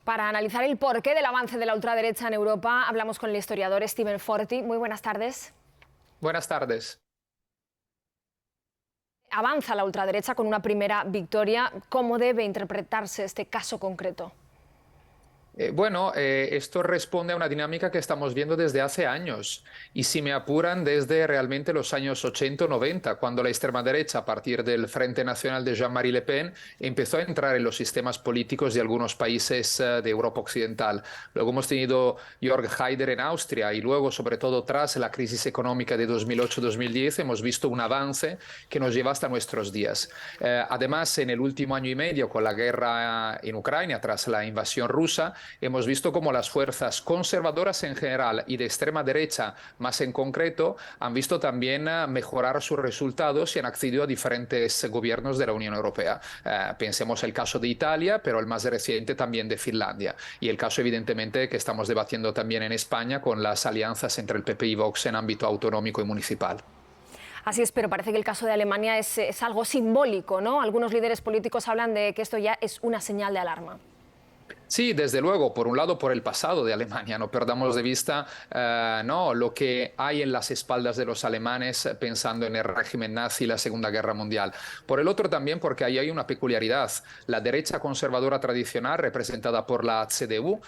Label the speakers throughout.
Speaker 1: Para analizar el porqué del avance de la ultraderecha en Europa, hablamos con el historiador Steven Forti. Muy buenas tardes.
Speaker 2: Buenas tardes.
Speaker 1: Avanza la ultraderecha con una primera victoria. ¿Cómo debe interpretarse este caso concreto?
Speaker 2: Esto responde a una dinámica que estamos viendo desde hace años y si me apuran desde realmente los años 80 o 90, cuando la extrema derecha, a partir del Frente Nacional de Jean-Marie Le Pen, empezó a entrar en los sistemas políticos de algunos países de Europa Occidental. Luego hemos tenido Jörg Haider en Austria y luego, sobre todo tras la crisis económica de 2008-2010, hemos visto un avance que nos lleva hasta nuestros días. Además, en el último año y medio, con la guerra en Ucrania, tras la invasión rusa, hemos visto cómo las fuerzas conservadoras en general y de extrema derecha más en concreto han visto también mejorar sus resultados y han accedido a diferentes gobiernos de la Unión Europea. Pensemos el caso de Italia, pero el más reciente también de Finlandia. Y el caso evidentemente que estamos debatiendo también en España con las alianzas entre el PP y Vox en ámbito autonómico y municipal.
Speaker 1: Así es, pero parece que el caso de Alemania es algo simbólico, ¿no? Algunos líderes políticos hablan de que esto ya es una señal de alarma.
Speaker 2: Sí, desde luego, por un lado por el pasado de Alemania, no perdamos de vista no, lo que hay en las espaldas de los alemanes pensando en el régimen nazi y la Segunda Guerra Mundial. Por el otro también porque ahí hay una peculiaridad. La derecha conservadora tradicional, representada por la CDU,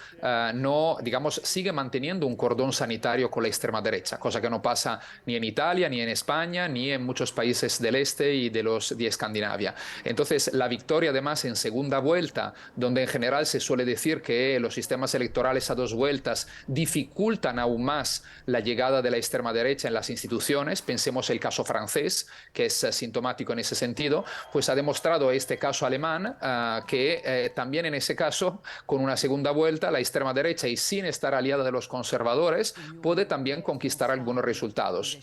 Speaker 2: no, digamos, sigue manteniendo un cordón sanitario con la extrema derecha, cosa que no pasa ni en Italia, ni en España, ni en muchos países del este y de Escandinavia. Entonces, la victoria además en segunda vuelta, donde en general se suele decir que los sistemas electorales a dos vueltas dificultan aún más la llegada de la extrema derecha en las instituciones, pensemos el caso francés, que es sintomático en ese sentido, pues ha demostrado este caso alemán que también en ese caso, con una segunda vuelta, la extrema derecha y sin estar aliada de los conservadores, puede también conquistar algunos resultados.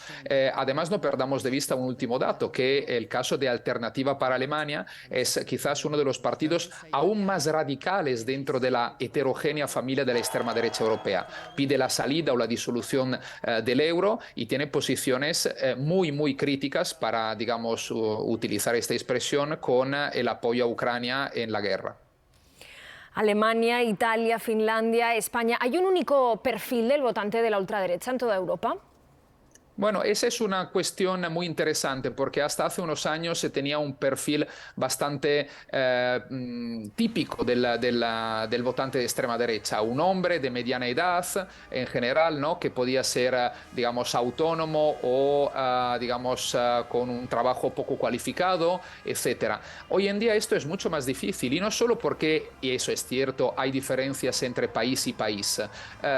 Speaker 2: Además, no perdamos de vista un último dato, que el caso de Alternativa para Alemania es quizás uno de los partidos aún más radicales dentro de la heterogénea familia de la extrema derecha europea. Pide la salida o la disolución del euro y tiene posiciones muy críticas para, digamos, utilizar esta expresión con el apoyo a Ucrania en la guerra.
Speaker 1: Alemania, Italia, Finlandia, España. ¿Hay un único perfil del votante de la ultraderecha en toda Europa?
Speaker 2: Bueno, esa es una cuestión muy interesante porque hasta hace unos años se tenía un perfil bastante típico del votante de extrema derecha, un hombre de mediana edad en general, ¿no? Que podía ser, digamos, autónomo o, digamos, con un trabajo poco cualificado, etcétera. Hoy en día esto es mucho más difícil y no solo porque, y eso es cierto, hay diferencias entre país y país,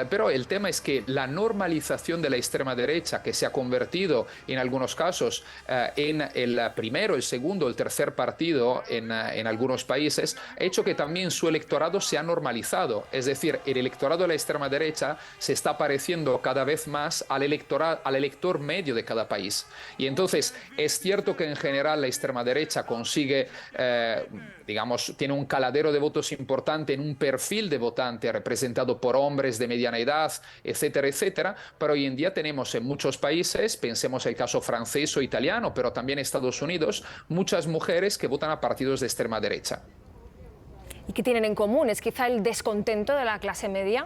Speaker 2: pero el tema es que la normalización de la extrema derecha que se ha convertido en algunos casos en el primero, el segundo, el tercer partido en algunos países, ha hecho que también su electorado se ha normalizado. Es decir, el electorado de la extrema derecha se está pareciendo cada vez más al elector medio de cada país. Y entonces es cierto que en general la extrema derecha consigue, digamos, tiene un caladero de votos importante en un perfil de votante representado por hombres de mediana edad, etcétera, etcétera, pero hoy en día tenemos en muchos países, pensemos el caso francés o italiano, pero también Estados Unidos, muchas mujeres que votan a partidos de extrema derecha.
Speaker 1: ¿Y qué tienen en común? ¿Es quizá el descontento de la clase media?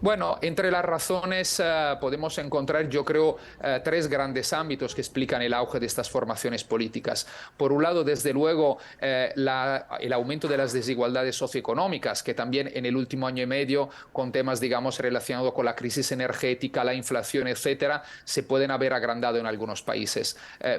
Speaker 2: Bueno, entre las razones podemos encontrar, yo creo, tres grandes ámbitos que explican el auge de estas formaciones políticas. Por un lado, desde luego, el aumento de las desigualdades socioeconómicas, que también en el último año y medio, con temas, digamos, relacionados con la crisis energética, la inflación, etcétera, se pueden haber agrandado en algunos países.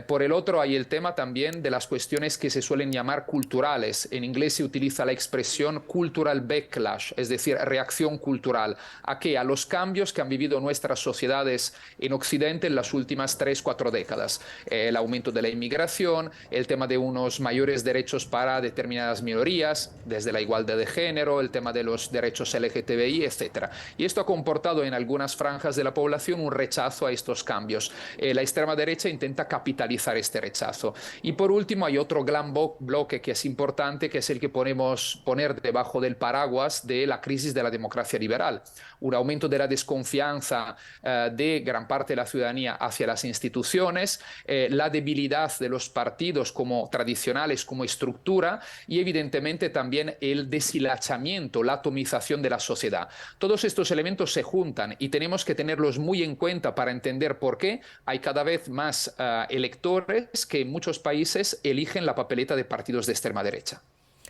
Speaker 2: Por el otro, hay el tema también de las cuestiones que se suelen llamar culturales. En inglés se utiliza la expresión cultural backlash, es decir, reacción cultural. ¿A qué? A los cambios que han vivido nuestras sociedades en Occidente en las últimas 3-4 décadas. El aumento de la inmigración, el tema de unos mayores derechos para determinadas minorías, desde la igualdad de género, el tema de los derechos LGTBI, etc. Y esto ha comportado en algunas franjas de la población un rechazo a estos cambios. La extrema derecha intenta capitalizar este rechazo. Y por último hay otro gran bloque que es importante, que es el que podemos poner debajo del paraguas de la crisis de la democracia liberal. un aumento de la desconfianza de gran parte de la ciudadanía hacia las instituciones, la debilidad de los partidos como tradicionales, como estructura, y evidentemente también el deshilachamiento, la atomización de la sociedad. Todos estos elementos se juntan y tenemos que tenerlos muy en cuenta para entender por qué hay cada vez más electores que en muchos países eligen la papeleta de partidos de extrema derecha.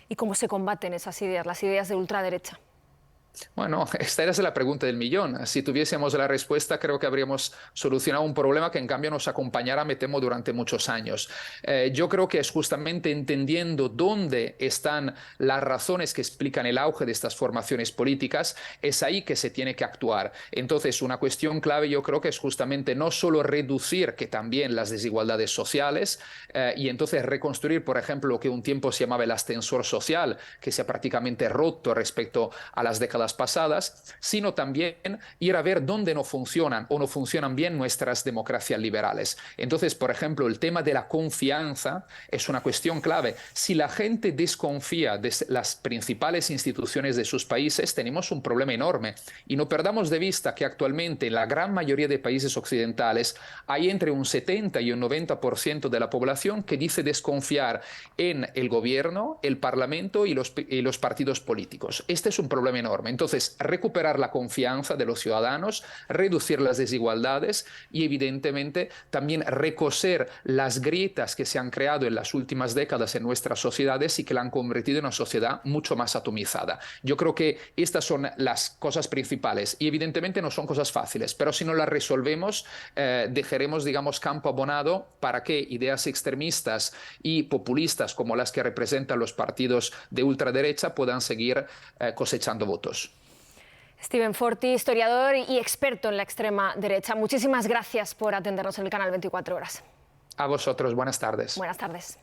Speaker 1: ¿Y cómo se combaten esas ideas, las ideas de ultraderecha?
Speaker 2: Bueno, esta era la pregunta del millón. Si tuviésemos la respuesta, creo que habríamos solucionado un problema que en cambio nos acompañará, me temo, durante muchos años. Yo creo que es justamente entendiendo dónde están las razones que explican el auge de estas formaciones políticas, es ahí que se tiene que actuar. Entonces, una cuestión clave yo creo que es justamente no solo reducir, que también las desigualdades sociales, y entonces reconstruir, por ejemplo, lo que un tiempo se llamaba el ascensor social, que se ha prácticamente roto respecto a las décadas pasadas, sino también ir a ver dónde no funcionan o no funcionan bien nuestras democracias liberales. Entonces, por ejemplo, el tema de la confianza es una cuestión clave. Si la gente desconfía de las principales instituciones de sus países, tenemos un problema enorme. Y no perdamos de vista que actualmente en la gran mayoría de países occidentales hay entre un 70 y un 90% de la población que dice desconfiar en el gobierno, el parlamento y los partidos políticos. Este es un problema enorme. Entonces, recuperar la confianza de los ciudadanos, reducir las desigualdades y, evidentemente, también recoser las grietas que se han creado en las últimas décadas en nuestras sociedades y que la han convertido en una sociedad mucho más atomizada. Yo creo que estas son las cosas principales y, evidentemente, no son cosas fáciles, pero si no las resolvemos, dejaremos, digamos, campo abonado para que ideas extremistas y populistas como las que representan los partidos de ultraderecha puedan seguir cosechando votos.
Speaker 1: Steven Forti, historiador y experto en la extrema derecha. Muchísimas gracias por atendernos en el canal 24 Horas.
Speaker 2: A vosotros, buenas tardes.
Speaker 1: Buenas tardes.